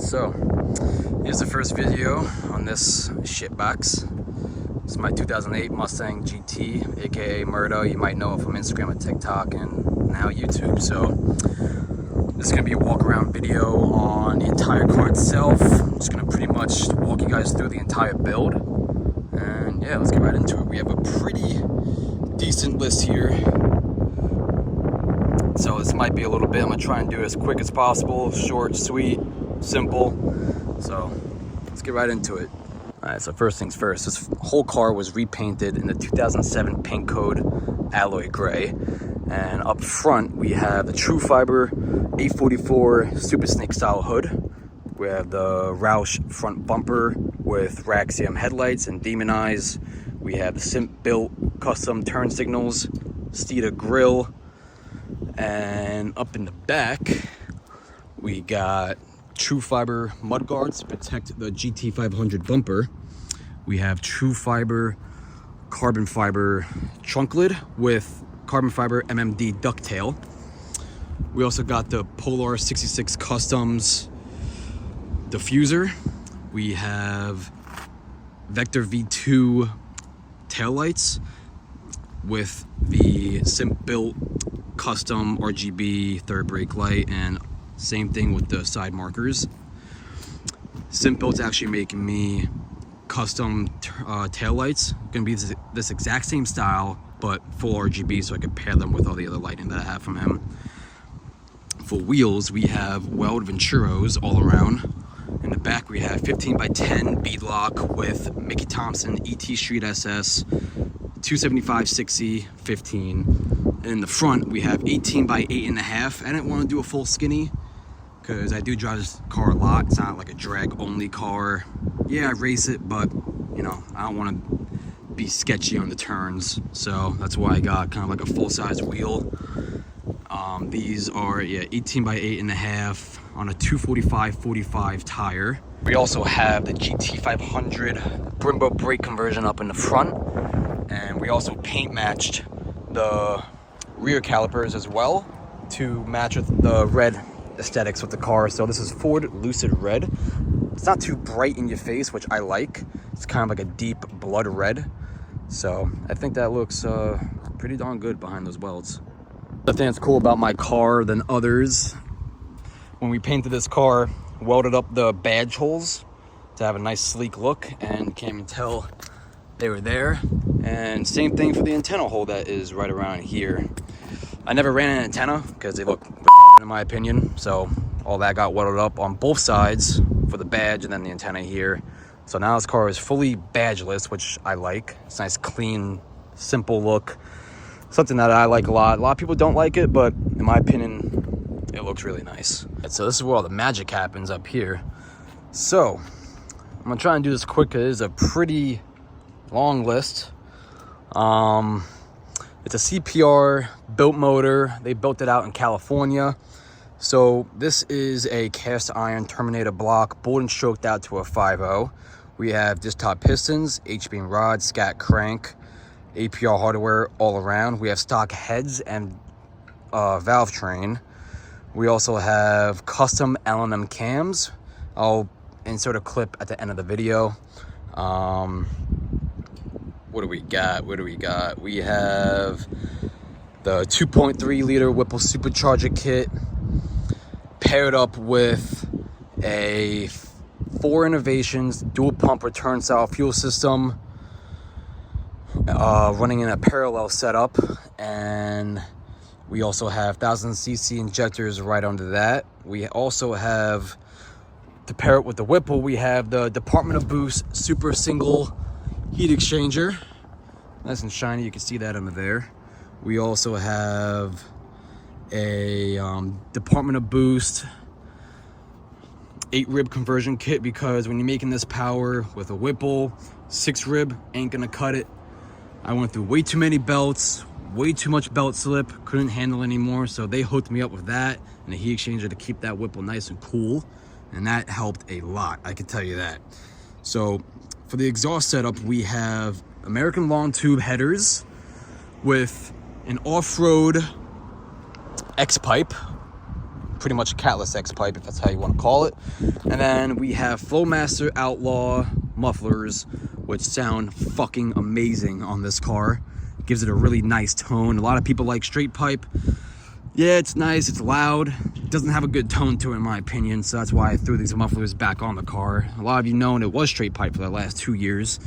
So, here's the first video on this shitbox. It's my 2008 Mustang GT, aka Murdo. You might know it from Instagram and TikTok and now YouTube. So, this is going to be a walk around video on the entire car itself. I'm just going to pretty much walk you guys through the entire build. And yeah, let's get right into it. We have a pretty decent list here. So this might be a little bit, I'm gonna try and do it as quick as possible, short, sweet, simple. So let's get right into it. All right, so first things first, this whole car was repainted in the 2007 paint code alloy gray. And up front, we have the True Fiber 844 Super Snake style hood. We have the Roush front bumper with Raxium headlights and demon eyes. We have the Simp built custom turn signals, Steeda grille. And up in the back, we got True Fiber mud guards to protect the GT500 bumper. We have True Fiber carbon fiber trunk lid with carbon fiber MMD ducktail. We also got the Polar 66 Customs diffuser. We have Vector V2 taillights with the Simp built custom RGB third brake light, and same thing with the side markers. Simp built's actually making me custom tail lights. Gonna be this exact same style but full RGB, so I can pair them with all the other lighting that I have from him. For wheels, we have Weld Venturos all around. In the back, we have 15x10 beadlock with Mickey Thompson ET Street SS 275/60 15. In the front, we have 18x8.5. I didn't want to do a full skinny because I do drive this car a lot. It's not like a drag only car. Yeah, I race it, but you know, I don't want to be sketchy on the turns. So that's why I got kind of like a full size wheel. These are 18x8.5 on a 245/45 tire. We also have the GT500 Brembo brake conversion up in the front. And we also paint matched the rear calipers as well to match with the red aesthetics with the car. So this is Ford Lucid Red. It's not too bright in your face, which I like. It's kind of like a deep blood red. So I think that looks pretty darn good behind those welds. The thing that's cool about my car than others, when we painted this car, welded up the badge holes to have a nice sleek look, and can't even tell they were there. And same thing for the antenna hole that is right around here. I never ran an antenna because they look in my opinion, so all that got welded up on both sides for the badge and then the antenna here. So now this car is fully badgeless, which I like. It's a nice, clean, simple look. Something that I like a lot. A lot of people don't like it, but in my opinion, it looks really nice. And so this is where all the magic happens up here. So I'm gonna try and do this quick. It is a pretty long list. It's a CPR built motor. They built it out in California. So this is a cast iron Terminator block, bolt and stroked out to a 5.0. We have disc top pistons, H-beam rod, scat crank, APR hardware all around. We have stock heads and valve train. We also have custom L&M cams. I'll insert a clip at the end of the video. What do we got? We have the 2.3 liter Whipple supercharger kit paired up with a 4 Innovations dual pump return style fuel system, running in a parallel setup. And we also have 1000cc injectors right under that. We also have, to pair it with the Whipple, we have the Department of Boost super single heat exchanger, nice and shiny. You can see that under there. We also have a Department of Boost 8-rib conversion kit, because when you're making this power with a Whipple, 6-rib ain't gonna cut it. I went through way too many belts, way too much belt slip, couldn't handle anymore, so they hooked me up with that and a heat exchanger to keep that Whipple nice and cool, and that helped a lot, I can tell you that. So for the exhaust setup, we have American long tube headers with an off-road X-pipe pretty much Catless X pipe, if that's how you want to call it. And then we have Flowmaster Outlaw mufflers, which sound fucking amazing on this car. Gives it a really nice tone. A lot of people like straight pipe. Yeah, it's nice, it's loud. It doesn't have a good tone to it, in my opinion, so that's why I threw these mufflers back on the car. A lot of you know it was straight pipe for the last 2 years.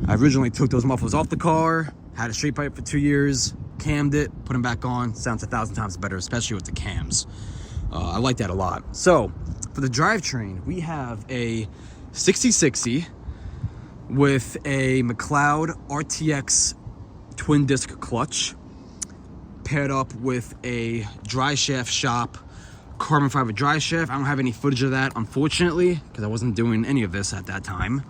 I originally took those mufflers off the car, had a straight pipe for 2 years, cammed it, put them back on. Sounds 1,000 times better, especially with the cams. I like that a lot. So, for the drivetrain, we have a 6060 with a McLeod RTX twin disc clutch, paired up with a dry shaft shop carbon fiber dry shaft. I don't have any footage of that, unfortunately, because I wasn't doing any of this at that time.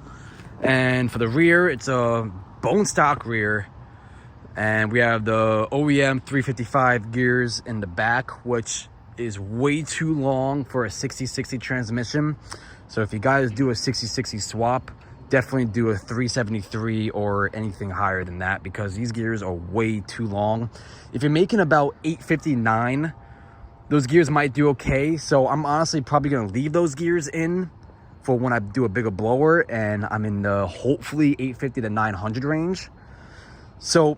And for the rear, it's a bone stock rear, and we have the OEM 355 gears in the back, which is way too long for a 60/60 transmission. So if you guys do a 60/60 swap, definitely do a 373 or anything higher than that, because these gears are way too long. If you're making about 859, those gears might do okay. So I'm honestly probably gonna leave those gears in for when I do a bigger blower and I'm in the hopefully 850 to 900 range. So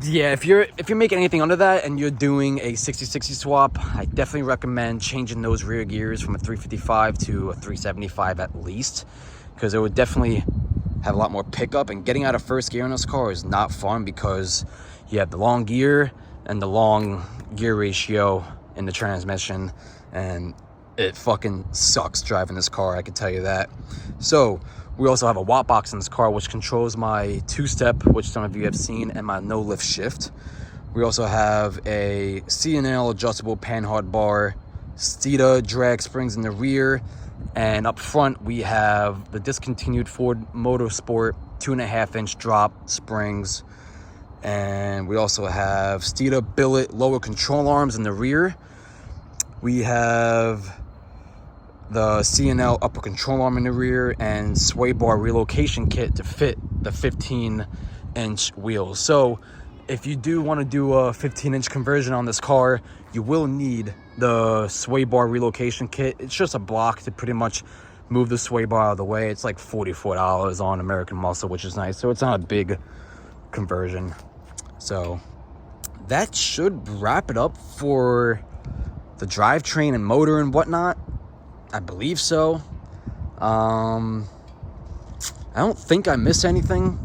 yeah, if you're making anything under that and you're doing a 60/60 swap, I definitely recommend changing those rear gears from a 355 to a 375 at least, because it would definitely have a lot more pickup. And getting out of first gear in this car is not fun, because you have the long gear and the long gear ratio in the transmission, and it fucking sucks driving this car, I can tell you that. So we also have a watt box in this car, which controls my two-step, which some of you have seen, and my no-lift shift. We also have a C&L adjustable panhard bar, Steeda drag springs in the rear, and up front we have the discontinued Ford Motorsport 2.5-inch drop springs. And we also have Steeda billet lower control arms in the rear. We have the C&L upper control arm in the rear, and sway bar relocation kit to fit the 15-inch wheels. So if you do want to do a 15-inch conversion on this car, you will need the sway bar relocation kit. It's just a block to pretty much move the sway bar out of the way. It's like $44 on American Muscle, which is nice. So it's not a big conversion. So that should wrap it up for the drivetrain and motor and whatnot. I believe so. I don't think I missed anything.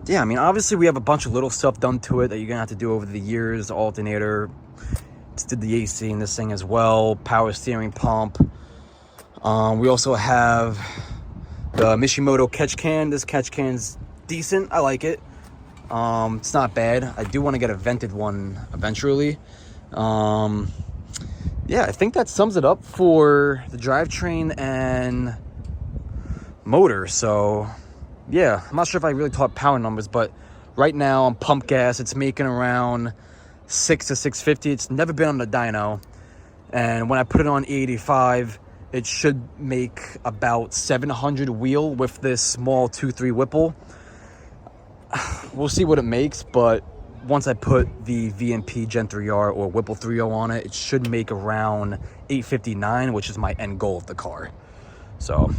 Yeah, I mean, obviously we have a bunch of little stuff done to it that you're gonna have to do over the years. The alternator, just did the AC in this thing as well. Power steering pump. We also have the Mishimoto catch can. This catch can's decent. I like it. It's not bad. I do want to get a vented one eventually. Yeah, I think that sums it up for the drivetrain and motor. So yeah, I'm not sure if I really taught power numbers, but right now on pump gas, it's making around 6 to 650. It's never been on the dyno. And when I put it on E85, it should make about 700 wheel with this small 2.3 Whipple. We'll see what it makes, but once I put the VMP Gen 3R or Whipple 3.0 on it, it should make around 859, which is my end goal of the car. So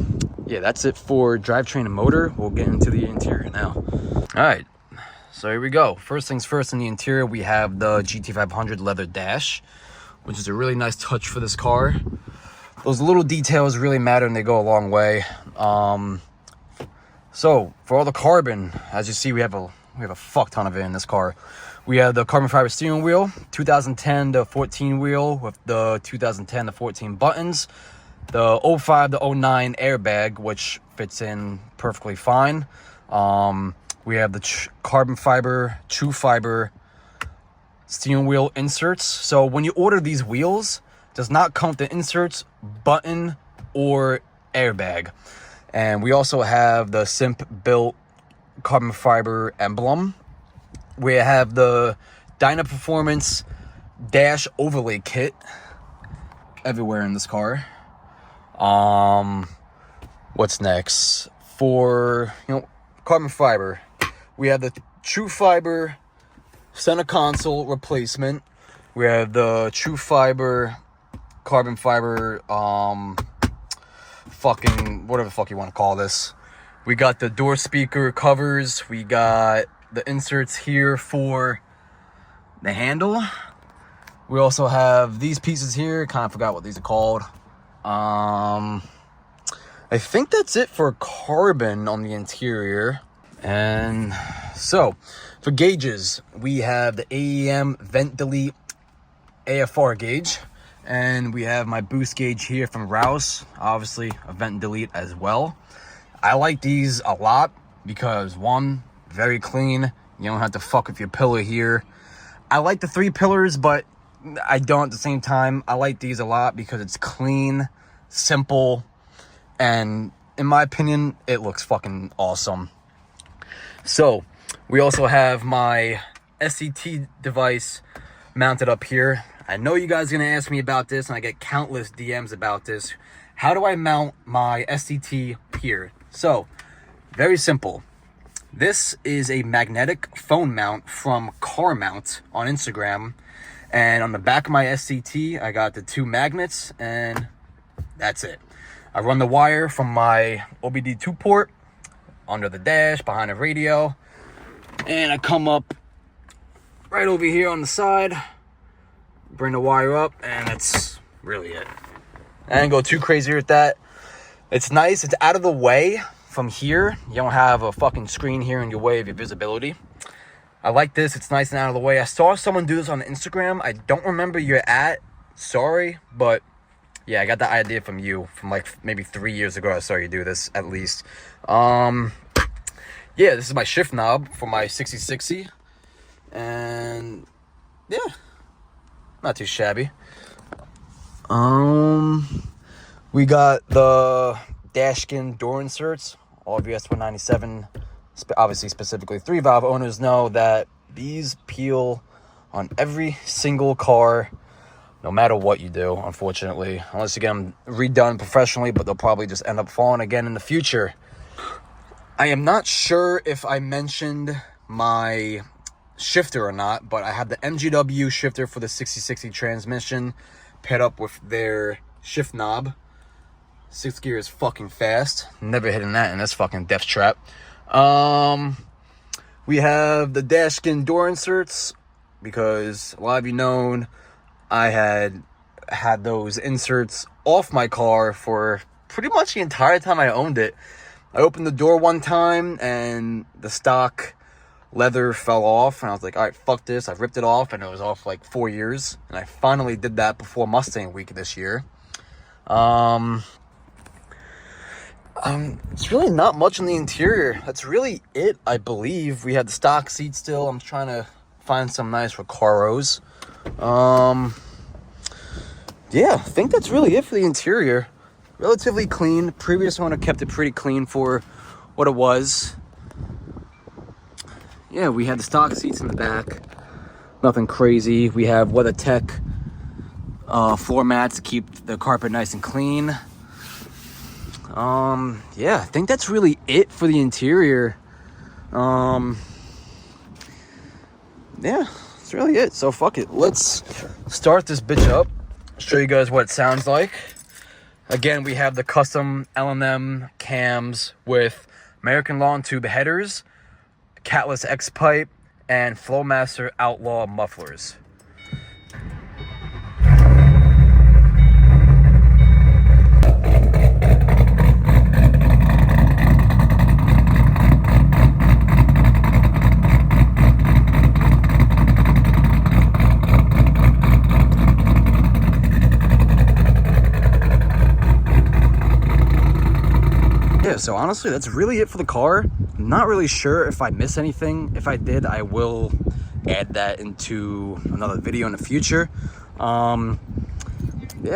yeah, that's it for drivetrain and motor. We'll get into the interior now. All right, so here we go. First things first, in the interior, we have the GT500 leather dash, which is a really nice touch for this car. Those little details really matter and they go a long way. So for all the carbon, as you see, we have a fuck ton of it in this car. We have the carbon fiber steering wheel, 2010 to 14 wheel with the 2010 to 14 buttons, the 05 to 09 airbag, which fits in perfectly fine. We have the carbon fiber, true fiber steering wheel inserts. So when you order these wheels, it does not come with the inserts, button, or airbag. And we also have the Simp built carbon fiber emblem. We have the Dyna Performance dash overlay kit everywhere in this car. What's next? For carbon fiber, we have the true fiber center console replacement. We have the true fiber, carbon fiber, fucking whatever the fuck you want to call this. We got the door speaker covers. We got the inserts here for the handle. We also have these pieces here. Kind of forgot what these are called. I think that's it for carbon on the interior. And so for gauges, we have the AEM vent delete AFR gauge, and we have my boost gauge here from Rouse, obviously a vent and delete as well. I like these a lot because, one, very clean. You don't have to fuck with your pillar here. I like the 3 pillars, but I don't at the same time. I like these a lot because it's clean, simple, and in my opinion, it looks fucking awesome. So we also have my SCT device mounted up here. I know you guys are going to ask me about this, and I get countless DMs about this. How do I mount my SCT here? So, very simple. This is a magnetic phone mount from Car Mount on Instagram. And on the back of my SCT, I got the 2 magnets, and that's it. I run the wire from my OBD2 port under the dash, behind the radio. And I come up right over here on the side, bring the wire up, and that's really it. I didn't go too crazy with that. It's nice. It's out of the way from here. You don't have a fucking screen here in your way of your visibility. I like this. It's nice and out of the way. I saw someone do this on Instagram. I don't remember your at. Sorry, but yeah, I got the idea from you from like maybe 3 years ago. I saw you do this at least. Yeah, this is my shift knob for my 6060. And yeah, not too shabby. We got the dashkin door inserts, all VS 197. Obviously, specifically 3-valve owners know that these peel on every single car, no matter what you do, unfortunately. Unless you get them redone professionally, but they'll probably just end up falling again in the future. I am not sure if I mentioned my shifter or not, but I have the MGW shifter for the 6060 transmission paired up with their shift knob. 6th gear is fucking fast. Never hitting that in this fucking death trap. We have the dashkin door inserts because a lot of you know I had those inserts off my car for pretty much the entire time I owned it. I opened the door one time and the stock leather fell off, and I was like, all right, fuck this. I ripped it off, and it was off like 4 years, and I finally did that before Mustang week this year. It's really not much in the interior. That's really it, I believe. We had the stock seat still. I'm trying to find some nice Recaros. Yeah, I think that's really it for the interior. Relatively clean. Previous owner kept it pretty clean for what it was. Yeah, we had the stock seats in the back. Nothing crazy. We have WeatherTech floor mats to keep the carpet nice and clean. Yeah, I think that's really it for the interior. Yeah, that's really it. So fuck it. Let's start this bitch up. Show you guys what it sounds like. Again, we have the custom L&M cams with American Lawn Tube headers, Catless X pipe, and Flowmaster Outlaw mufflers. So honestly, that's really it for the car. I'm not really sure if I miss anything. If I did, I will add that into another video in the future. Yeah,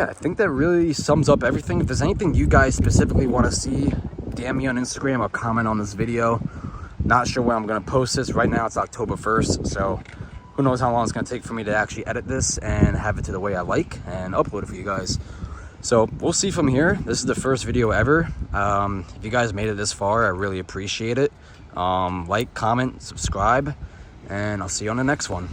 I think that really sums up everything. If there's anything you guys specifically want to see, DM me on Instagram or comment on this video. Not sure when I'm going to post this. Right now it's October 1st, so who knows how long it's going to take for me to actually edit this and have it to the way I like and upload it for you guys. So we'll see from here. This is the first video ever. If you guys made it this far, I really appreciate it. Like, comment, subscribe, and I'll see you on the next one.